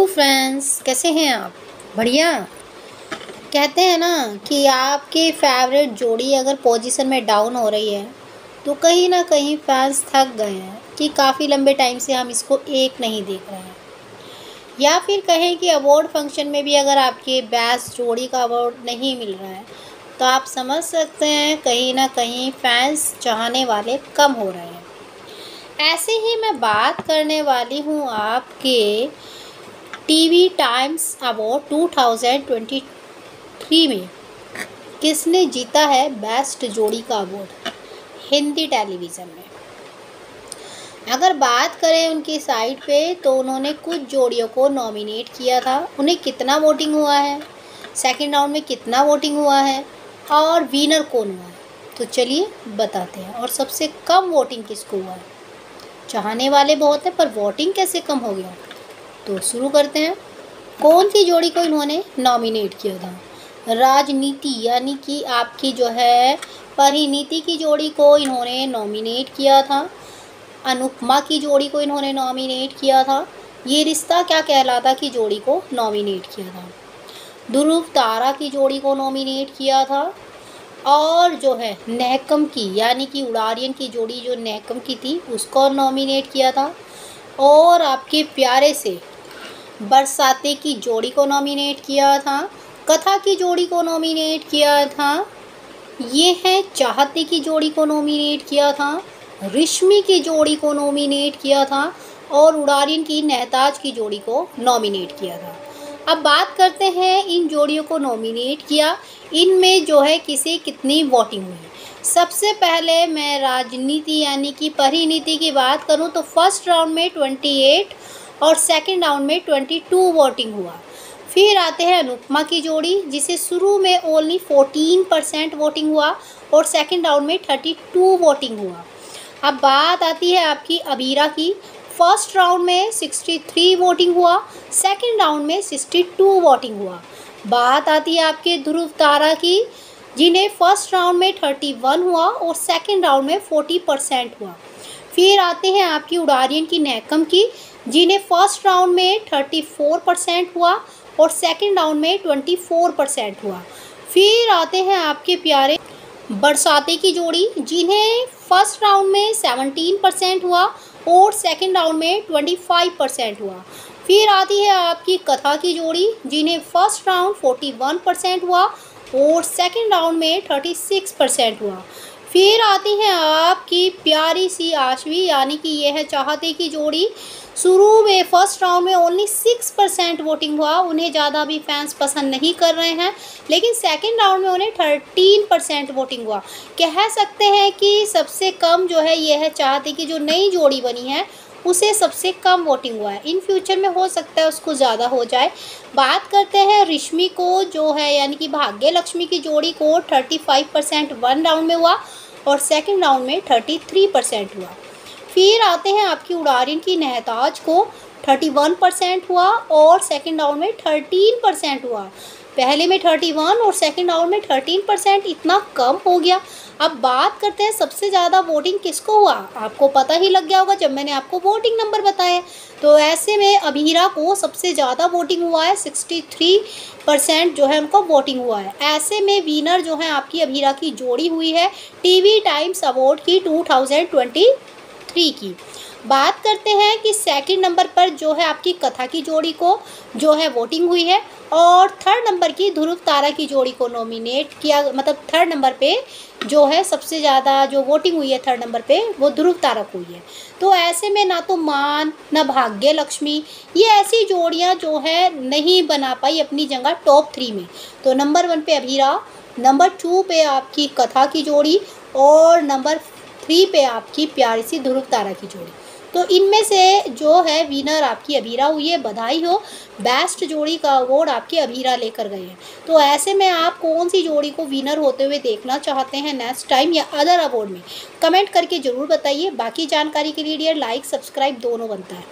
Friends, कैसे हैं आप? बढ़िया। कहते हैं ना कि आपकी फेवरेट जोड़ी अगर पोजीशन में डाउन हो रही है तो कहीं ना कहीं फैंस थक गए हैं कि काफ़ी लंबे टाइम से हम इसको एक नहीं देख रहे हैं। या फिर कहें कि अवार्ड फंक्शन में भी अगर आपके बेस्ट जोड़ी का अवार्ड नहीं मिल रहा है तो आप समझ सकते हैं कहीं ना कहीं फैंस चाहने वाले कम हो रहे हैं। ऐसे ही मैं बात करने वाली हूँ आपके टीवी टाइम्स अवार्ड 2023 में किसने जीता है बेस्ट जोड़ी का अवार्ड हिंदी टेलीविज़न में। अगर बात करें उनकी साइट पे तो उन्होंने कुछ जोड़ियों को नॉमिनेट किया था। उन्हें कितना वोटिंग हुआ है, सेकंड राउंड में कितना वोटिंग हुआ है और विनर कौन हुआ है, तो चलिए बताते हैं। और सबसे कम वोटिंग किसको हुआ है? चाहने वाले बहुत हैं पर वोटिंग कैसे कम हो गया, तो शुरू करते हैं। कौन सी जोड़ी को इन्होंने नॉमिनेट किया था? राजनीति यानी कि आपकी जो है परिणीति की जोड़ी को इन्होंने नॉमिनेट किया था। अनुपमा की जोड़ी को इन्होंने नॉमिनेट किया था। ये रिश्ता क्या कहलाता की जोड़ी को नॉमिनेट किया था। ध्रुव तारा की जोड़ी को नॉमिनेट किया था। और जो है नेहकम की यानी कि उड़ारियन की जोड़ी जो नेहकम की थी उसको नॉमिनेट किया था। और आपके प्यारे से बरसाते की जोड़ी को नॉमिनेट किया था। कथा की जोड़ी को नॉमिनेट किया था। ये है चाहते की जोड़ी को नॉमिनेट किया था। रिश्मी की जोड़ी को नॉमिनेट किया था। और उड़ारियन की नेहताज की जोड़ी को नॉमिनेट किया था। अब बात करते हैं इन जोड़ियों को नॉमिनेट किया, इनमें जो है किसे कितनी वोटिंग हुई। सबसे पहले मैं राजनीति यानी कि परिणीति की बात करूं तो फर्स्ट राउंड में 28 और सेकंड राउंड में 22 वोटिंग हुआ। फिर आते हैं अनुपमा की जोड़ी जिसे शुरू में ओनली 14% वोटिंग हुआ और सेकंड राउंड में 32 वोटिंग हुआ। अब बात आती है आपकी अबीरा की। फर्स्ट राउंड में 63 वोटिंग हुआ, सेकंड राउंड में 62 वोटिंग हुआ। बात आती है आपके ध्रुव तारा की जिन्हें फर्स्ट राउंड में 31 हुआ और सेकंड राउंड में 40% हुआ। फिर आते हैं आपकी उड़ारियन की नेहकम की जिन्हें फर्स्ट राउंड में 34% हुआ और सेकंड राउंड में 24% हुआ। फिर आते हैं आपके प्यारे बरसाते की जोड़ी जिन्हें फर्स्ट राउंड में 17% हुआ और सेकंड राउंड में 25% हुआ। फिर आती है आपकी कथा की जोड़ी जिन्हें फर्स्ट राउंड 41% हुआ और सेकंड राउंड में 36% हुआ। फिर आती हैं आपकी प्यारी सी आशवी यानी कि यह है चाहते की जोड़ी। शुरू में फर्स्ट राउंड में ओनली 6% वोटिंग हुआ, उन्हें ज़्यादा भी फैंस पसंद नहीं कर रहे हैं, लेकिन सेकंड राउंड में उन्हें 13% वोटिंग हुआ। कह सकते हैं कि सबसे कम जो है यह है चाहते की जो नई जोड़ी बनी है उसे सबसे कम वोटिंग हुआ है। इन फ्यूचर में हो सकता है उसको ज़्यादा हो जाए। बात करते हैं रिश्मी को जो है यानी कि भाग्य लक्ष्मी की जोड़ी को 35% वन राउंड में हुआ और सेकंड राउंड में 33% हुआ। फिर आते हैं आपकी उड़ारियन की नेहताज को 31% हुआ और सेकंड राउंड में 13% हुआ। पहले में 31 और सेकंड राउंड में 13%, इतना कम हो गया। अब बात करते हैं सबसे ज़्यादा वोटिंग किसको हुआ। आपको पता ही लग गया होगा जब मैंने आपको वोटिंग नंबर बताए। तो ऐसे में अबीरा को सबसे ज़्यादा वोटिंग हुआ है, 63% जो है उनको वोटिंग हुआ है। ऐसे में विनर जो है आपकी अबीरा की जोड़ी हुई है टीवी टाइम्स अवार्ड की 2023 की। बात करते हैं कि सेकंड नंबर पर जो है आपकी कथा की जोड़ी को जो है वोटिंग हुई है और थर्ड नंबर की ध्रुव तारा की जोड़ी को नॉमिनेट किया, मतलब थर्ड नंबर पे जो है सबसे ज़्यादा जो वोटिंग हुई है थर्ड नंबर पे वो ध्रुव तारा को हुई है। तो ऐसे में ना तो मान ना भाग्य लक्ष्मी ये ऐसी जोड़ियां जो है नहीं बना पाई अपनी जगह टॉप 3 में। तो नंबर 1 पे अबीरा, नंबर 2 पे आपकी कथा की जोड़ी और नंबर 3 पे आपकी प्यारी सी ध्रुव तारा की जोड़ी। तो इनमें से जो है विनर आपकी अबीरा हुई है। बधाई हो, बेस्ट जोड़ी का अवार्ड आपकी अबीरा लेकर गए हैं। तो ऐसे में आप कौन सी जोड़ी को विनर होते हुए देखना चाहते हैं नेक्स्ट टाइम या अदर अवार्ड में, कमेंट करके ज़रूर बताइए। बाकी जानकारी के लिए डियर लाइक सब्सक्राइब दोनों बनता है।